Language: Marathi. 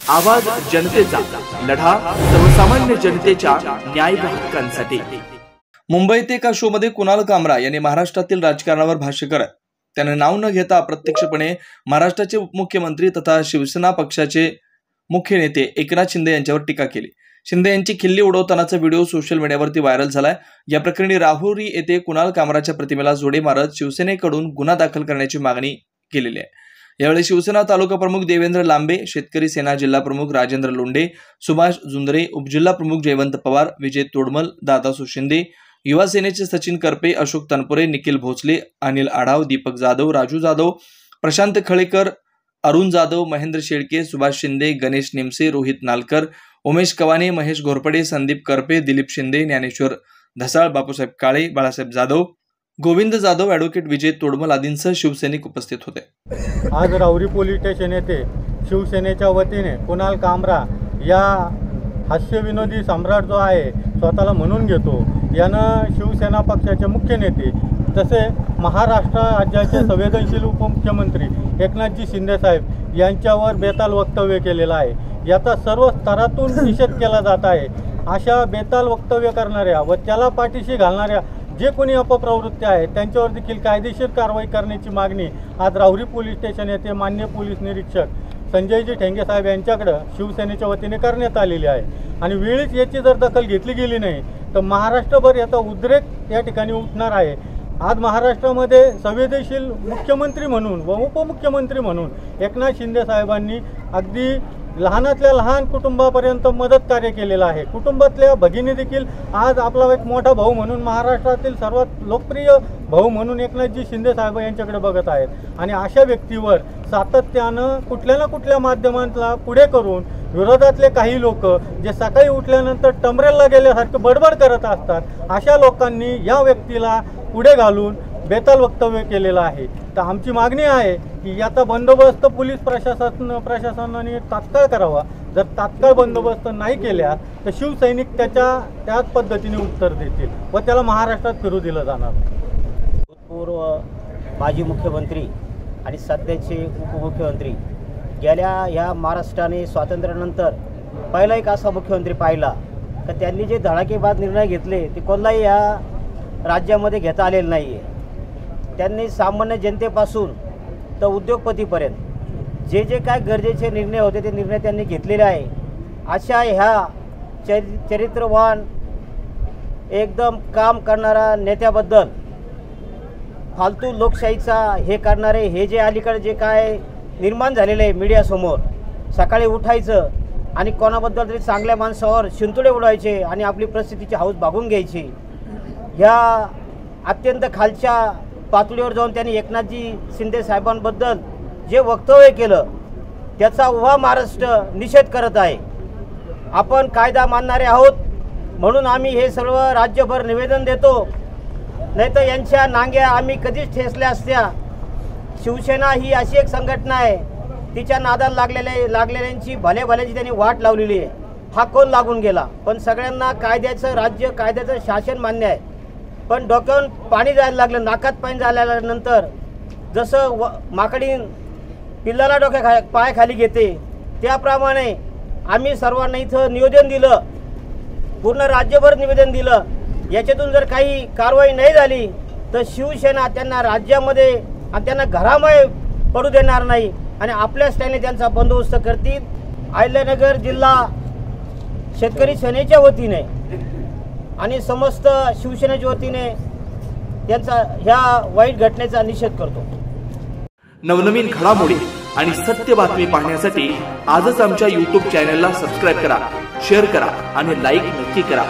आवाज जनतेचा, लढा सर्वसामान्य जनतेच्या न्याय व हक्कांसाठी। मुंबईत एका शो मध्ये कुणाल कामरा यांनी महाराष्ट्रातील राजकारणावर भाष्य करत त्याने नाव न घेता अप्रत्यक्षपणे महाराष्ट्राचे उपमुख्यमंत्री तथा शिवसेना पक्षाचे मुख्य नेते एकनाथ शिंदे यांच्यावर टीका केली। शिंदे यांची खिल्ली उडवतानाचा व्हिडिओ सोशल मीडियावरती व्हायरल झालाय। या प्रकरणी राहुरी येथे कुणाल कामराच्या प्रतिमेला जोडे मारत शिवसेनेकडून गुन्हा दाखल करण्याची मागणी केलेली आहे। यावेळी शिवसेना तालुका प्रमुख देवेंद्र लांबे, शेतकरी सेना जिल्हा प्रमुख राजेंद्र लोंढे, सुभाष जुंदरे, उपजिल्हा प्रमुख जयवंत पवार, विजय तोडमल, दादासू शिंदे, युवा सेनेचे सचिन करपे, अशोक तनपुरे, निखिल भोसले, अनिल आढाव, दीपक जाधव, राजू जाधव, प्रशांत खळेकर, अरुण जाधव, महेंद्र शेळके, सुभाष शिंदे, गणेश निमसे, रोहित नालकर, उमेश कवाने, महेश घोरपडे, संदीप करपे, दिलीप शिंदे, ज्ञानेश्वर धसाळ, बापूसाहेब काळे, बाळासाहेब जाधव, गोविंद जाधव, ॲडव्होकेट विजय तोडमल आदींसह शिवसैनिक उपस्थित होते। आज राहुरी पोलीस स्टेशन येथे शिवसेनेच्या वतीने कुणाल कामरा या हास्यविनोदी सम्राट जो आहे स्वतःला म्हणून घेतो, यानं शिवसेना पक्षाचे मुख्य नेते तसे महाराष्ट्र राज्याचे संवेदनशील उपमुख्यमंत्री एकनाथजी शिंदे साहेब यांच्यावर बेताल वक्तव्य केलेलं आहे। याचा सर्व स्तरातून निषेध केला जात आहे। अशा बेताल वक्तव्य करणाऱ्या व त्याला पाठीशी घालणाऱ्या जे कोणी अपप्रवृत्ती आहेत त्यांच्यावर देखील कायदेशीर कारवाई करण्याची मागणी आज राहुरी पोलीस स्टेशन येथे माननीय पोलीस निरीक्षक संजयजी ठेंगे साहेब यांच्याकडे शिवसेनेच्या वतीने करण्यात आलेली आहे। आणि वेळीच याची जर दखल घेतली गेली नाही तर महाराष्ट्रभर याचा उद्रेक या ठिकाणी उठणार आहे। आज महाराष्ट्रामध्ये संवेदनशील मुख्यमंत्री म्हणून व उपमुख्यमंत्री म्हणून एकनाथ शिंदे साहेबांनी अगदी लहानातल्या लहान कुटुंबापर्यंत मदत कार्य केलेलं आहे। कुटुंबातल्या भगिनी देखील आज आपला एक मोठा भाऊ म्हणून महाराष्ट्रातील सर्वात लोकप्रिय भाऊ म्हणून एकनाथजी शिंदे साहेब यांच्याकडे बघत आहेत। आणि अशा व्यक्तीवर सातत्यानं कुठल्या ना कुठल्या माध्यमांतला पुढे करून विरोधातले काही लोक जे सकाळी उठल्यानंतर टमरेलला गेल्यासारखं बडबड करत असतात, अशा लोकांनी या व्यक्तीला पुढे घालून बेताल वक्तव्य केलेलं आहे। तर आमची मागणी आहे की याचा बंदोबस्त पोलीस प्रशासनाने तात्काळ करावा। जर तात्काळ बंदोबस्त नाही केल्या तर शिवसैनिक त्याच पद्धतीने उत्तर देतील व त्याला महाराष्ट्रात फिरू दिलं जाणार। भूतपूर्व माजी मुख्यमंत्री आणि सध्याचे उपमुख्यमंत्री गेल्या ह्या महाराष्ट्राने स्वातंत्र्यानंतर पहिला एक असा मुख्यमंत्री पाहिला तर त्यांनी जे धडाकेबाज निर्णय घेतले ते कोणालाही या राज्यामध्ये घेता आलेलं नाही आहे। त्यांनी सामान्य जनतेपासून तर उद्योगपतीपर्यंत जे काय गरजेचे निर्णय होते ते निर्णय त्यांनी घेतलेले आहे। अशा ह्या चरित्रवान एकदम काम करणाऱ्या नेत्याबद्दल फालतू लोकशाहीचा हे करणारे हे जे अलीकडे जे काय निर्माण झालेलं आहे मीडियासमोर, सकाळी उठायचं आणि कोणाबद्दल तरी चांगल्या माणसावर शिंतोडे उडवायचे आणि आपली परिस्थितीची हौस भागून घ्यायची, ह्या अत्यंत खालच्या पातळीवर जाऊन त्यांनी एकनाथजी शिंदे साहेबांबद्दल जे वक्तव्य केलं त्याचा उभा महाराष्ट्र निषेध करत आहे। आपण कायदा मानणारे आहोत म्हणून आम्ही हे सर्व राज्यभर निवेदन देतो, नाहीतर यांच्या नांग्या आम्ही कधीच ठेचल्या असत्या। शिवसेना ही अशी एक संघटना आहे, तिच्या नादाला लागलेल्यांची भल्याची त्यांनी वाट लावलेली आहे। हा कोण लागून गेला, पण सगळ्यांना कायद्याचं राज्य कायद्याचं शासन मान्य आहे। पण डोक्यावरून पाणी जायला लागलं, नाकात पाणी झाल्यानंतर जसं माकडी पिल्लाला पायाखाली घेते त्याप्रमाणे आम्ही सर्वांना इथं निवेदन दिलं, पूर्ण राज्यभर निवेदन दिलं। याच्यातून जर काही कारवाई नाही झाली तर शिवसेना त्यांना राज्यामध्ये आणि त्यांना घरामध्ये पडू देणार नाही आणि आपल्या स्टाईलने त्यांचा बंदोबस्त करतील। अहिल्यानगर जिल्हा शेतकरी सेनेच्या वतीने आणि समस्त शिवसेनेच्या वतीने त्यांचा ह्या वाईट घटनेचा निषेध करतो। नवनवीन घडामोडी आणि सत्य बातमी पाहण्यासाठी आजच आमच्या YouTube चॅनलला सबस्क्राईब करा, शेअर करा आणि लाईक नक्की करा।